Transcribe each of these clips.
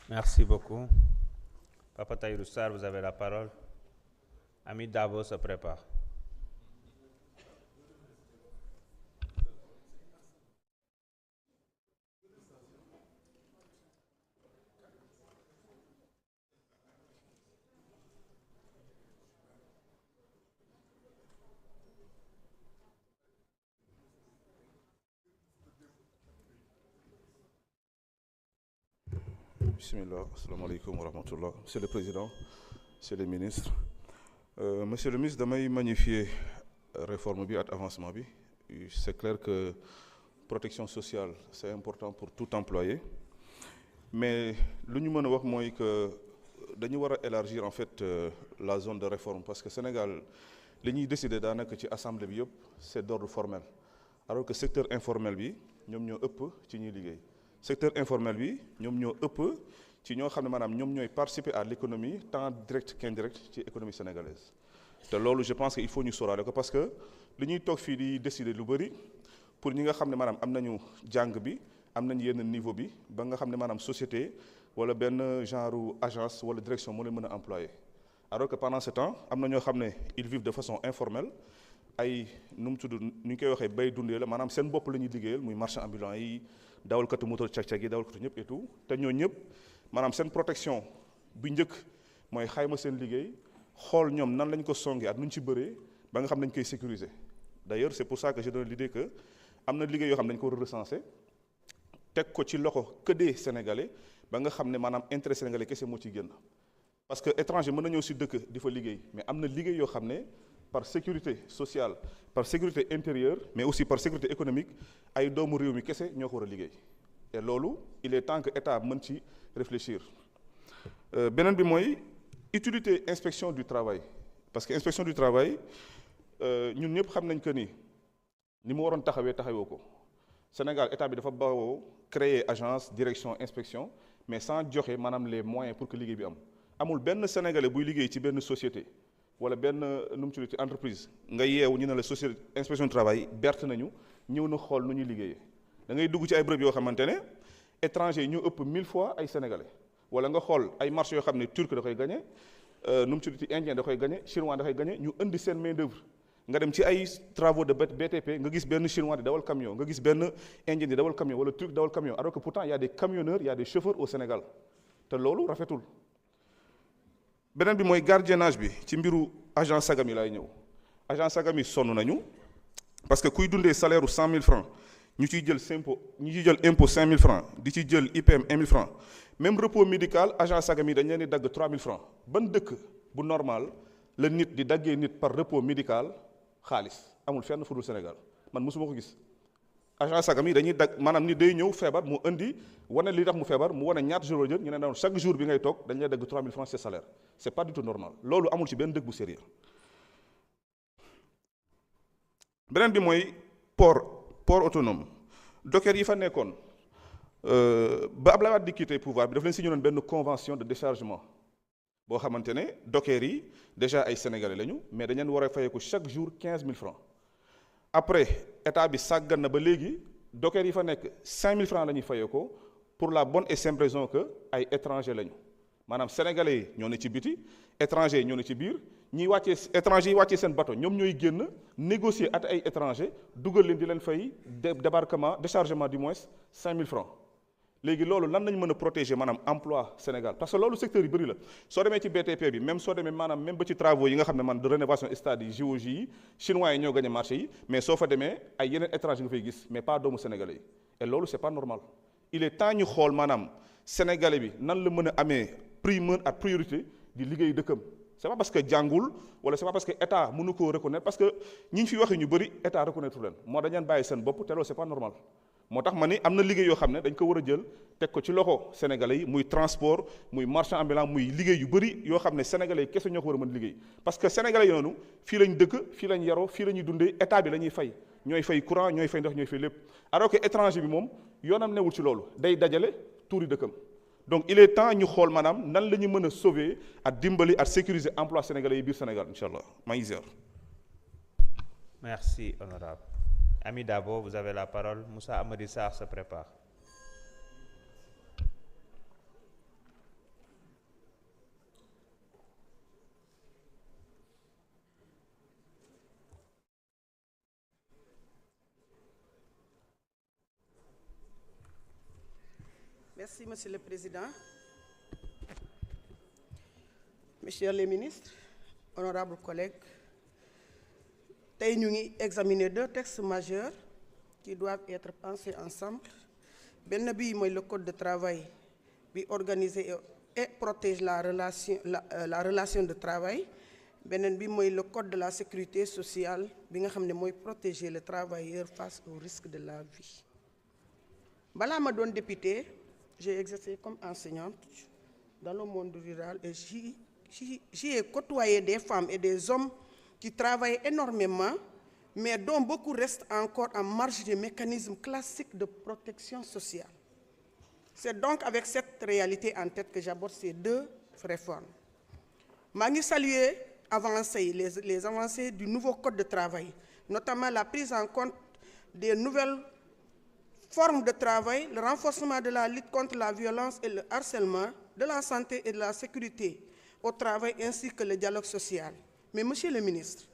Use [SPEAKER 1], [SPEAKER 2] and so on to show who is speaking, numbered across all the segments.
[SPEAKER 1] Merci beaucoup. Papa Tahirou Sarr, vous avez la parole. Ami Dabo se prépare.
[SPEAKER 2] Bismillah, assalamu alaikum wa rahmatullah. Monsieur le Président, Monsieur le Ministre, Monsieur le Ministre, damay magnifier réforme bi ak avancement bi. C'est clair que protection sociale, c'est important pour tout employé. Mais lu ñu mën a wax mooy que dañu war a élargir en fait la zone de réforme parce que Sénégal li ñuy décider daanaka ci assemblée bi yëpp c'est d'ordre formel alors que secteur informel bi ñoom ñoo ëpp ci ñuy liggéey. Secteur informel bi ñoom ñoo ëpp ci ñoo xam ne maanaam ñoom ñooy participer à l'économie tant direct qu'indirect ci économie sénégalaise te loolu je pense que il faut ñu sóoraale ko parce que li ñuy toog fii di décider lu bëri pour ñi nga xam ne maanaam am nañu jàng bi am nañu yenn niveau bi ba nga xam ne maanaam société wala benn genre agence wala direction moo leen mën a employer alors que pendant ce temps am na ñoo xam ne ils vivent de façon informelle ay nu mu tudd nu ñu koy waxee bay dundee la maanaam seen bopp la ñuy liggéeyal muy marchand ambulant yi dawalkatu moto cag-cag yi dawalkatu ñëpp et tout te ñoo ñëpp maanaam seen protection bi njëkk mooy xayma seen liggéey xool ñoom nan lañ ko songee ak nu ñu ci bëree ba nga xam dañ koy sécuriser d'ailleurs c'est pour ça que je donne l'idée que am na liggéey yoo xam dañ ko war a recenser teg ko ci loxo que des sénégalais ba nga xam ne maanaam intérêt sénégalais kese moo ciy génn parce que étranger mën na ñëw si dëkk di fa liggéey mais am na liggéey yoo xam ne par sécurité sociale par sécurité intérieure mais aussi par sécurité économique ay doomu réew mi kese ñoo ko war a liggéey et loolu il est temps que état mën ci réfléchir beneen bi mooy utilité inspection du travail parce que inspection du travail ñun ñëpp xam nañ que ni mu waroon taxawoo ko Sénégal état bi dafa bawoo créer agence direction inspection mais sans joxe maanaam les moyens pour que liggéey bi am amul benn sénégalais buy liggéey ci benn société wala benn nu mu tudd ci entreprise nga yeewu ñu ne la société inspection du travail berte nañu ñëw na xool nu ñuy liggéeyee da ngay dugg ci ay bërëb yoo xamante ne étranger yi ñoo ëpp 1000 fois ay sénégalais wala nga xool ay marché yoo xam ne turc da koy gagné nu mu tudd ci indien da koy gagné chinois da koy gagné ñu indi seen main d'œuvre nga dem ci ay travaux de BTP nga gis benn chinois di dawal camion nga gis benn indien di dawal camion wala turc dawal camion alors que pourtant il y a des camionneurs il y a des chauffeurs au Sénégal te loolu rafetul. beneen bi mooy gardiennage bi ci mbiru agent sagam yi laay ñëw agent sagam yi sonn nañu parce que kuy dundee salaire u 100 000 francs ñu ciy jël impôt 5 000 francs di ci jël IPM 1 000 francs même repos médical agent sagam yi dañ leen di dagg 3 000 francs ban dëkk bu normal la nit di daggee nit par repos médical xaalis amul fenn fu dul Sénégal man mosuma ko gis agent sagam yi dañuy dagg maanaam nit day ñëw feebar mu indi wane li tax mu feebar mu wane ñaata jour la jël ñu ne daal chaque jour bi ngay toog dañ lay dagg 3 000 francs c'est salaire c'est pas du tout normal loolu amul ci benn dëkk bu sérieux beneen bi mooy port autonome docker yi fa nekkoon ba Abdoulaye Wade di quitté pouvoir bi daf leen signé woon benn convention de déchargement boo xamante ne docker yi déjà ay sénégalais lañu mais dañ leen war a fayeeku chaque jour 15 000 francs après état bi sàggan na ba léegi docker yi fa nekk 5 000 francs la ñuy fayee ko pour la bonne et simple raison que ay étrangers lañu maanaam sénégalais yi ñoo ne ci biti étrangers yi ñoo ne ci biir ñiy wàccee étrangers yi wàccee seen bateau ñoom ñooy génn négocier at ay étrangers dugal leen di leen fay débarquement déchargement du moins 5 000 francs léegi loolu lan lañ mën a protéger maanaam emploi Sénégal parce que loolu secteur yi bëri la soo demee ci BTP bi même soo demee maanaam même ba ci travaux yi nga xam ne man de rénovation stade yi géologie yi chinois yi ñoo gagné marché yi mais soo fa demee ay yeneen étranger nga fay gis mais pas doomu sénégalais yi et loolu c'est pas normal il est temps ñu xool maanaam sénégalais bi nan la mën a amee primeur ak priorité di liggéey dëkkam c'est pas parce que jàngul wala c'est pas parce que état mënu koo reconnaître parce que ñi ñu fi waxee ñu bëri état reconnaître leen moo dañ leen bàyyi seen bopp te loolu c'est pas normal moo tax ma ni am na liggéey yoo xam ne dañ ko war a jël teg ko ci loxo sénégalais yi muy transport muy marchand ambulant muy liggéey yu bëri yoo xam ne sénégalais yi kese ñoo ko war a mën liggéey parce que sénégalais yi noonu fii lañ dëkk fii lañ yaroo fii la ñuy dundee état bi la ñuy fay ñooy fay courant ñooy fay ndox ñooy fay lépp alors que étranger bi moom yoonam newul ci loolu day dajale tuuri dëkkam donc il est temps ñu xool maanaam nan la ñu mën a sauver ak dimbali ak sécuriser emploi sénégalais yi biir Sénégal incha allah maa ngi ziar.
[SPEAKER 1] Merci honorable. Ami Dabo, vous avez la parole. Moussa Amadi Sarr se prépare.
[SPEAKER 3] Merci, Monsieur le Président. Messieurs les ministres, honorables collègues, nous avons examiné 2 textes majeurs qui doivent être pensés ensemble. Ben le Code de travail qui organise et protège la relation de travail. Benen bi le Code de la sécurité sociale qui protège le travailleur face au risque de la vie. Bala ma doon député, j'ai exercé comme enseignante dans le monde rural et j'y ai côtoyé des femmes et des hommes qui travaillent énormément, mais dont beaucoup restent encore en marge des mécanismes classiques de protection sociale. C'est donc avec cette réalité en tête que j'aborde ces 2 réformes. Je salue les avancées du nouveau Code de travail, notamment la prise en compte des nouvelles formes de travail, le renforcement de la lutte contre la violence et le harcèlement, de la santé et de la sécurité au travail ainsi que le dialogue social. Mais Monsieur le ministre,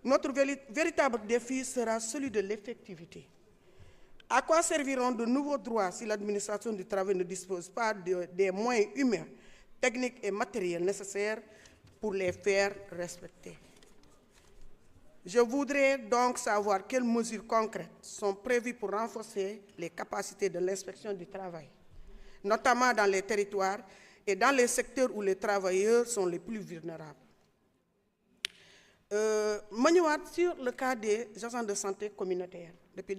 [SPEAKER 3] notre véritable défi sera celui de l'effectivité. À quoi serviront de nouveaux droits si l'administration du travail ne dispose pas des moyens humains, techniques et matériels nécessaires pour les faire respecter? Je voudrais donc savoir quelles mesures concrètes sont prévues pour renforcer les capacités de l'inspection du travail, notamment dans les territoires et dans les secteurs où les travailleurs sont les plus vulnérables. Sur le cas des agents de santé communautaire, depuis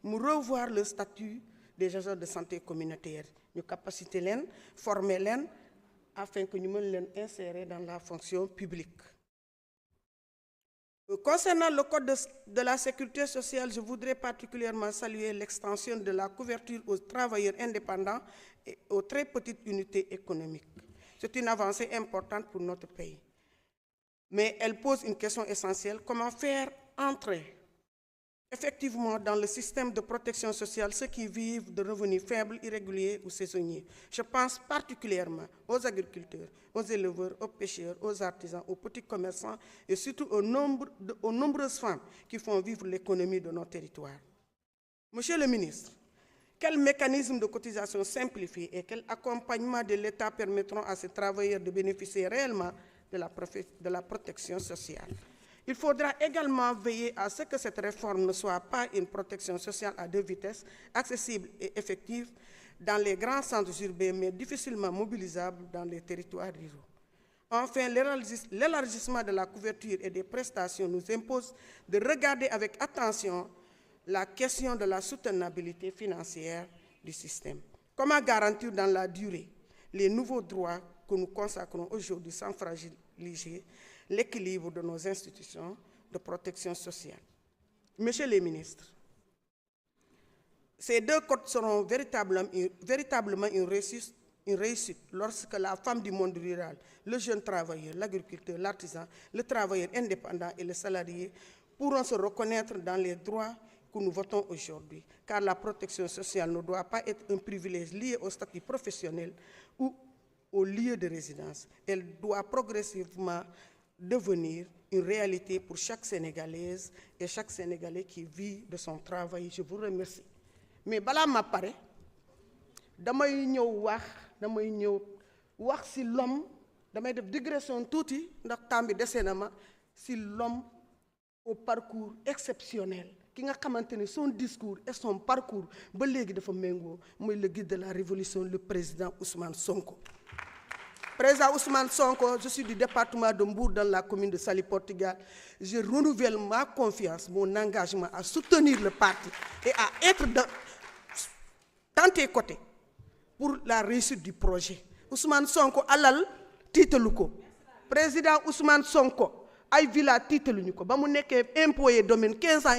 [SPEAKER 3] revoir le statut des agents de santé communautaire, nous capaciter les, former les, afin que nous les insérer dans la fonction publique. Concernant le Code de la sécurité sociale, je voudrais particulièrement saluer l'extension de la couverture aux travailleurs indépendants et aux très petites unités économiques. C'est une avancée importante pour notre pays. Mais elle pose une question essentielle: comment faire entrer effectivement dans le système de protection sociale ceux qui vivent de revenus faibles, irréguliers ou saisonniers? Je pense particulièrement aux agriculteurs, aux éleveurs, aux pêcheurs, aux artisans, aux petits commerçants et surtout aux nombreuses femmes qui font vivre l'économie de nos territoires. Monsieur le ministre, quels mécanismes de cotisation simplifiés et quel accompagnement de l'État permettront à ces travailleurs de bénéficier réellement de la protection sociale? Il faudra également veiller à ce que cette réforme ne soit pas une protection sociale à 2 vitesses, accessible et effective dans les grands centres urbains, mais difficilement mobilisable dans les territoires ruraux. Enfin, l'élargissement de la couverture et des prestations nous impose de regarder avec attention la question de la soutenabilité financière du système. Comment garantir dans la durée les nouveaux droits que nous consacrons aujourd'hui sans fragiliser l'équilibre de nos institutions de protection sociale? Messieurs les ministres, ces 2 codes seront véritablement une réussite lorsque la femme du monde rural, le jeune travailleur, l'agriculteur, l'artisan, le travailleur indépendant et le salarié pourront se reconnaître dans les droits que nous votons aujourd'hui, car la protection sociale ne doit pas être un privilège lié au statut professionnel ou au lieu de résidence. Elle doit progressivement devenir une réalité pour chaque Sénégalaise et chaque Sénégalais qui vit de son travail. Je vous remercie. Mais bala ma paré, damay ñëw wax ci l'homme, damay def digression touti ndax tambi déssé na ma ci l'homme au parcours exceptionnel ki nga xamanteni son discours et son parcours ba légui dafa mengo moy le guide de la révolution, le président Ousmane Sonko. Président Ousmane Sonko, je suis du département de Mbour dans la commune de Saly Portugal. Je renouvelle ma confiance, mon engagement à soutenir le parti et à être dans tes côtés pour la réussite du projet. Ousmane Sonko alal titeluko. Président Ousmane Sonko ay villa titeluñu ko ba mu nekké impôt et domaine 15 ans